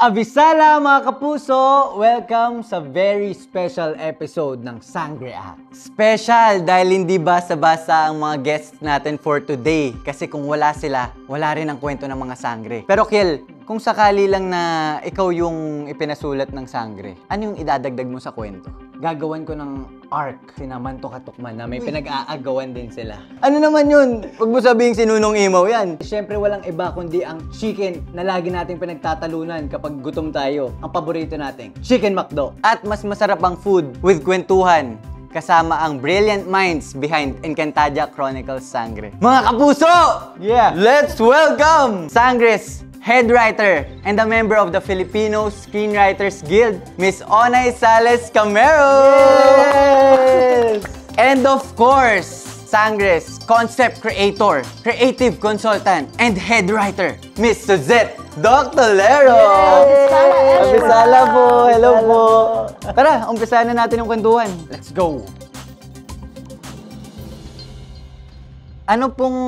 Abisala mga kapuso! Welcome sa very special episode ng Sangre Acts. Special dahil hindi basa-basa ang mga guests natin for today. Kasi kung wala sila, wala rin ang kwento ng mga sangre. Pero Kiel, kung sakali lang na ikaw yung ipinasulat ng sangre, ano yung idadagdag mo sa kwento? Gagawan ko ng arc, sinaman to katukman na may pinag-aagawan din sila. Ano naman yun? Huwag mo sabihing sinunong imaw yan. Siyempre walang iba kundi ang chicken na lagi nating pinagtatalunan kapag gutom tayo. Ang paborito nating Chicken McDo. At mas masarap ang food with kwentuhan kasama ang brilliant minds behind Encantadia Chronicles Sangre. Mga kapuso! Yeah! Let's welcome Sangre's head writer and a member of the Filipino Screenwriters Guild, Miss Onay Sales Camero! Yes! And of course, Sangre's concept creator, creative consultant, and head writer, Miss Suzette Doctolero! Abisala po! Hello po! Tara, umpisahan na natin yung kwentuhan. Let's go! Ano pong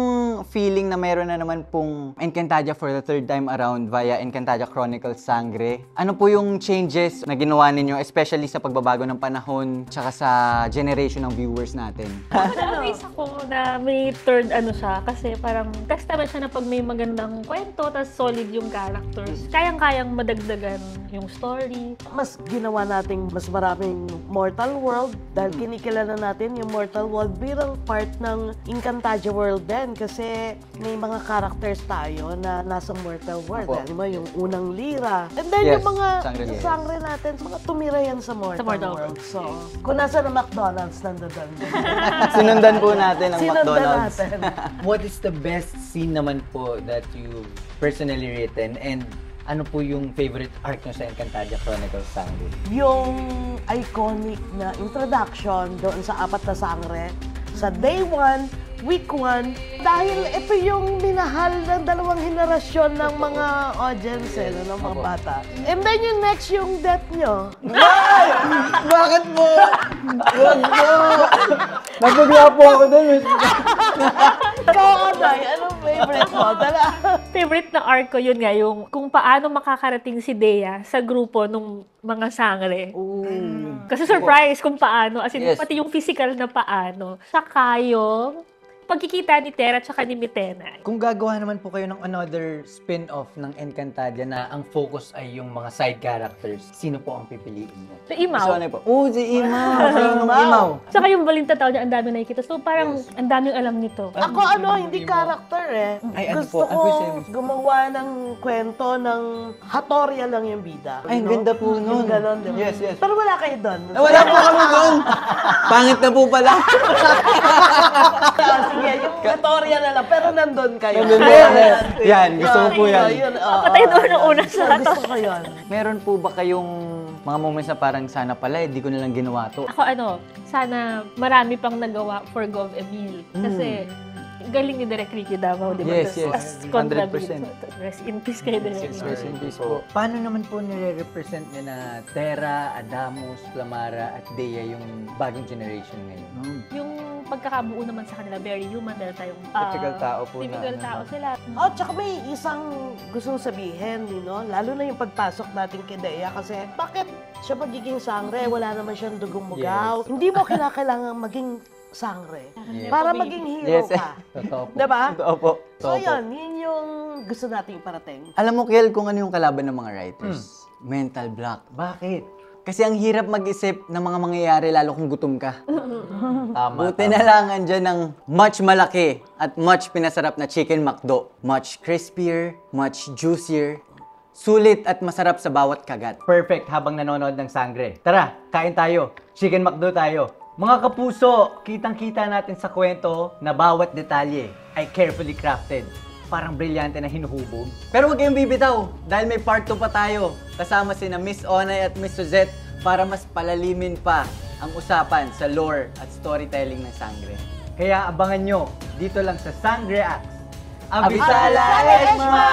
feeling na mayroon na naman pong Encantadia for the third time around via Encantadia Chronicles Sangre? Ano po yung changes na ginawa ninyo, especially sa pagbabago ng panahon tsaka sa generation ng viewers natin? Na-amaze ako na may third siya kasi parang testament siya na pag may magandang kwento tas solid yung characters. Kayang-kayang madagdagan yung story. Mas ginawa nating mas maraming Mortal World dahil kinikilala natin yung Mortal World bilang part ng Encantadia World din kasi may mga characters tayo na nasa Mortal World. Alam mo, yung unang lira. And then yung mga sangre natin, mga tumira yan sa Mortal World. So, kung nasa na McDonald's, nandoon. Sinundan po natin ang McDonald's. Natin. What is the best scene naman po that you've personally written and ano po yung favorite arc nyo sa Encantadia Chronicles Sangre? Yung iconic na introduction doon sa apat na sangre sa day 1, week 1, dahil ito yung minahal ng dalawang henerasyon ng mga audience, ng mga bata. And then yung next, yung death nyo. Ay! Bakit mo? Wag mo! Nabigla po ako dun. Ikaw, Onay, anong favorite mo? Favorite na arc ko yun nga, yung kung paano makakarating si Dea sa grupo nung mga sangre. Kasi surprise kung paano, as in, pati yung physical na paano. Saka yung pagkikita ni Terra at saka ni Mitena. Kung gagawa naman po kayo ng another spin-off ng Encantadia na ang focus ay yung mga side characters, sino po ang pipiliin mo? Si Imaw. Si Imaw! Sinong Imaw? Saka yung balintataw niya, ang dami nakikita. So parang ang daming alam nito. Ako hindi character Ay, ano Gusto po? ko gumawa ng kwento ng Hattorya lang yung bida. Ay, ang ganda po nun. Yung ganon, di ba? Yes. Pero wala kayo doon. Wala po kami doon! Pangit na po pala. Sige, yung Hattorya na lang, pero nandun kayo. Yan, gusto ko po yan. Patay doon ang una sa Gusto ko yun. Meron po ba kayong mga moments na parang sana pala, hindi ko nalang ginawa to? Ako sana marami pang nagawa for Gov. Emil. Kasi galing ni Direk Ricky Davao, di ba? Yes. As 100%. Rest in peace kay Direk. Rest in peace po. Paano naman po nire-represent niya na Terra, Adamus, Flamara, at Dea yung bagong generation ngayon? Yung pagkakabuo naman sa kanila, very human. Dahil tayong Typical tao po typical na. tao sila. Tsaka may isang gustong sabihin, lalo na yung pagpasok natin kay Dea kasi bakit siya magiging sangre? Wala naman siyang dugong mugaw. Hindi mo kinakailangan maging sangre para maging hero ka. Totoo po. Diba? Totoo po. So yun yung gusto nating parating. Alam mo, Kiel, kung ano yung kalaban ng mga writers? Mental block. Bakit? Kasi ang hirap mag-isip ng mga mangyayari lalo kung gutom ka. Buti na lang andyan ng much malaki at much pinasarap na Chicken McDo. Much crispier, much juicier, sulit at masarap sa bawat kagat. Perfect habang nanonood ng Sangre. Tara, kain tayo. Chicken McDo tayo. Mga kapuso, kitang-kita natin sa kwento na bawat detalye ay carefully crafted. Parang brilyante na hinuhubog. Pero huwag kayong bibitaw dahil may part 2 pa tayo. Kasama sina Miss Onay at Miss Suzette para mas palalimin pa ang usapan sa lore at storytelling ng Sangre. Kaya abangan nyo dito lang sa Sangre Acts. Abisala Esma!